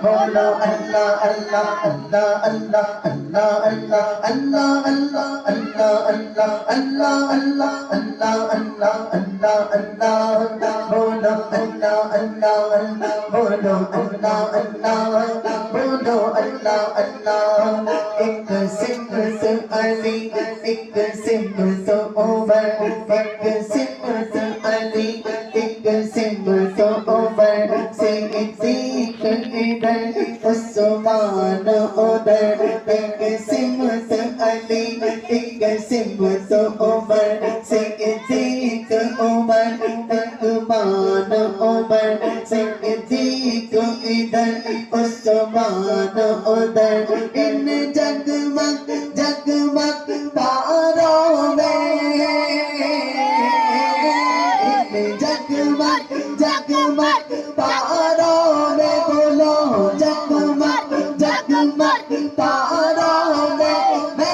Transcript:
बोलो अल्लाह अल्लाह अल्लाह अल्लाह अल्लाह अल्लाह अल्लाह अल्लाह अल्लाह अल्लाह अल्लाह अल्लाह अल्लाह अल्लाह अल्लाह अल्लाह बोलो अल्लाह अल्लाह अल्लाह बोलो अल्लाह अल्लाह बोलो अल्लाह अल्लाह एक सिमत अली एक सिमत उमर एक सिमत अली एक सिमत उमर से सिख इधर उस्मान उधर एक सिमत अली एक सिमत उमर से सिख उमर उस्मान उमर से सिख इधर उस्मान उधर इन जगमग जगमग तारों में इन जगमग जगमग तारों में बोलो जगमग जगमग तारों में